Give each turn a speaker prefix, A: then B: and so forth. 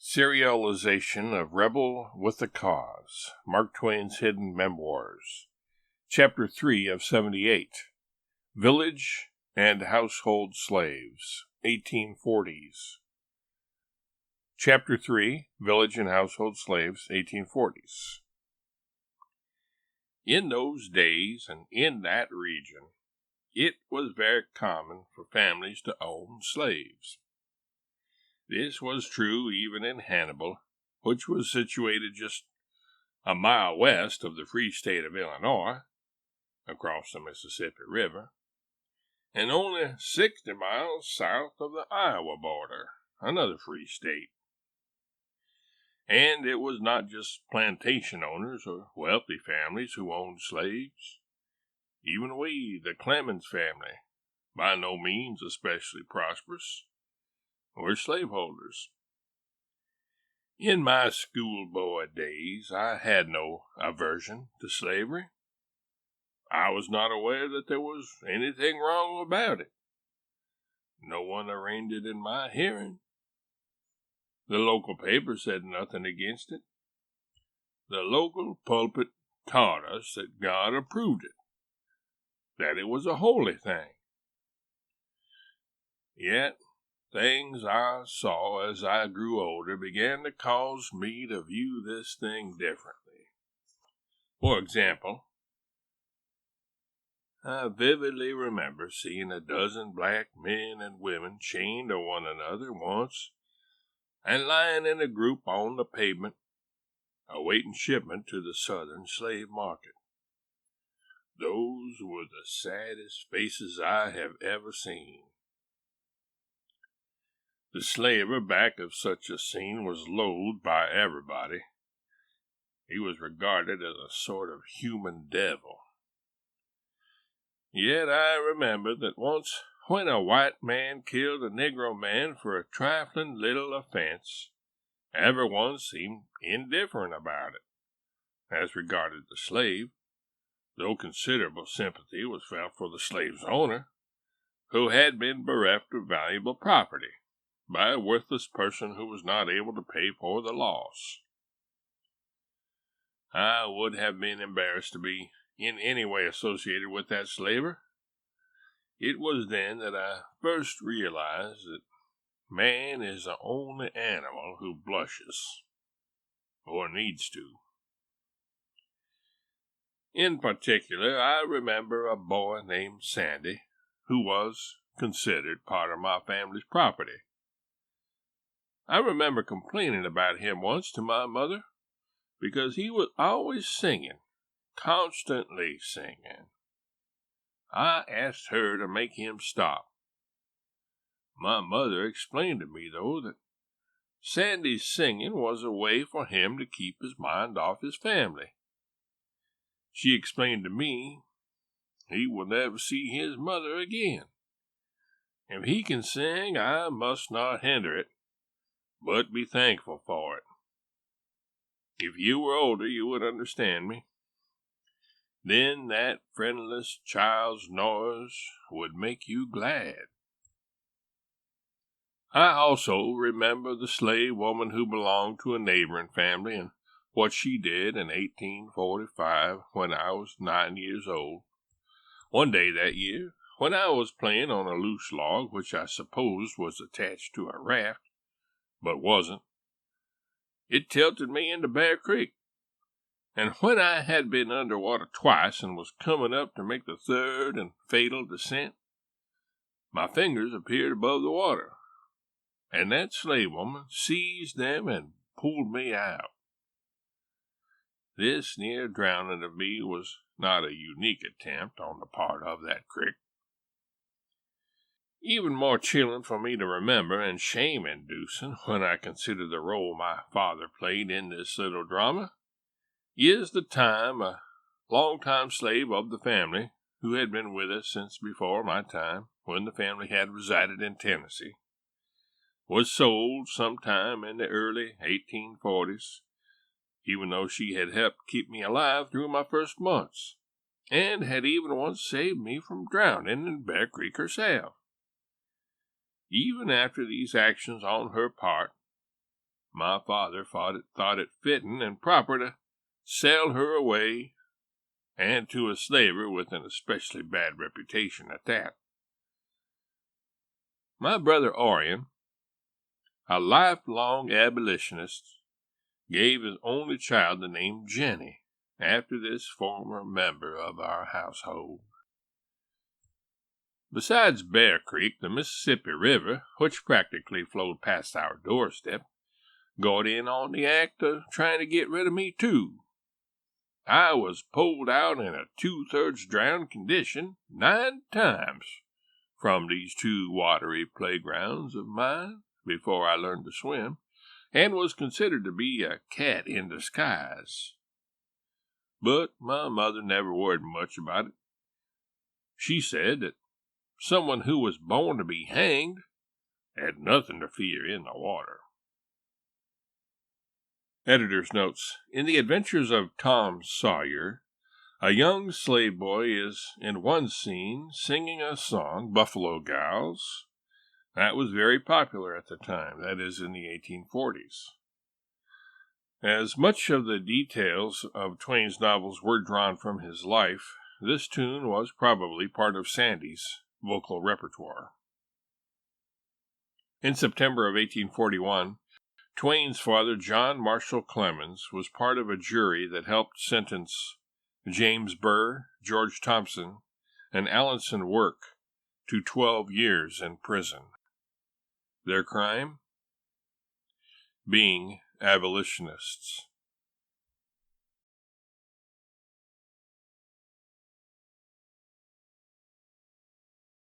A: Serialization of Rebel with a Cause, Mark Twain's Hidden Memoirs, Chapter 3 of 78, Village and Household Slaves, 1840s. Chapter 3, Village and Household Slaves, 1840s. In those days and in that region, it was very common for families to own slaves. This was true even in Hannibal, which was situated just a mile west of the free state of Illinois, across the Mississippi River, and only 60 miles south of the Iowa border, another free state. And it was not just plantation owners or wealthy families who owned slaves. Even we, the Clemens family, by no means especially prosperous, were slaveholders. In my schoolboy days, I had no aversion to slavery. I was not aware that there was anything wrong about it. No one arraigned it in my hearing. The local paper said nothing against it. The local pulpit taught us that God approved it, that it was a holy thing. Yet, things I saw as I grew older began to cause me to view this thing differently. For example, I vividly remember seeing a dozen black men and women chained to one another once and lying in a group on the pavement, awaiting shipment to the southern slave market. Those were the saddest faces I have ever seen. The slaver back of such a scene was loathed by everybody. He was regarded as a sort of human devil. Yet I remember that once when a white man killed a Negro man for a trifling little offense, everyone seemed indifferent about it. As regarded the slave, though considerable sympathy was felt for the slave's owner, who had been bereft of valuable property by a worthless person who was not able to pay for the loss. I would have been embarrassed to be in any way associated with that slaver. It was then that I first realized that man is the only animal who blushes, or needs to. In particular, I remember a boy named Sandy, who was considered part of my family's property. I remember complaining about him once to my mother because he was always singing, constantly singing. I asked her to make him stop. My mother explained to me, though, that Sandy's singing was a way for him to keep his mind off his family. She explained to me he will never see his mother again. If he can sing, I must not hinder it, but be thankful for it. If you were older, you would understand me. Then that friendless child's noise would make you glad. I also remember the slave woman who belonged to a neighboring family and what she did in 1845 when I was 9 years old. One day that year, when I was playing on a loose log which I supposed was attached to a raft, but wasn't, it tilted me into Bear Creek. And when I had been underwater twice and was coming up to make the third and fatal descent, my fingers appeared above the water, and that slave woman seized them and pulled me out. This near drowning of me was not a unique attempt on the part of that creek. Even more chilling for me to remember and shame-inducing when I consider the role my father played in this little drama is the time a long-time slave of the family, who had been with us since before my time, when the family had resided in Tennessee, was sold sometime in the early 1840s, even though she had helped keep me alive through my first months, and had even once saved me from drowning in Bear Creek herself. Even after these actions on her part, my father thought it fitting and proper to sell her away, and to a slaver with an especially bad reputation at that. My brother Orion, a lifelong abolitionist, gave his only child the name Jenny, after this former member of our household. Besides Bear Creek, the Mississippi River, which practically flowed past our doorstep, got in on the act of trying to get rid of me, too. I was pulled out in a 2/3 drowned condition 9 times from these 2 watery playgrounds of mine before I learned to swim, and was considered to be a cat in disguise. But my mother never worried much about it. She said that someone who was born to be hanged had nothing to fear in the water. Editor's notes. In the adventures of Tom Sawyer, a young slave boy is in one scene singing a song, Buffalo Gals, that was very popular at the time, that is in the 1840s. As much of the details of Twain's novels were drawn from his life, this tune was probably part of Sandy's vocal repertoire. In September of 1841, Twain's father, John Marshall Clemens, was part of a jury that helped sentence James Burr, George Thompson, and Alanson Work to 12 years in prison. Their crime? Being abolitionists.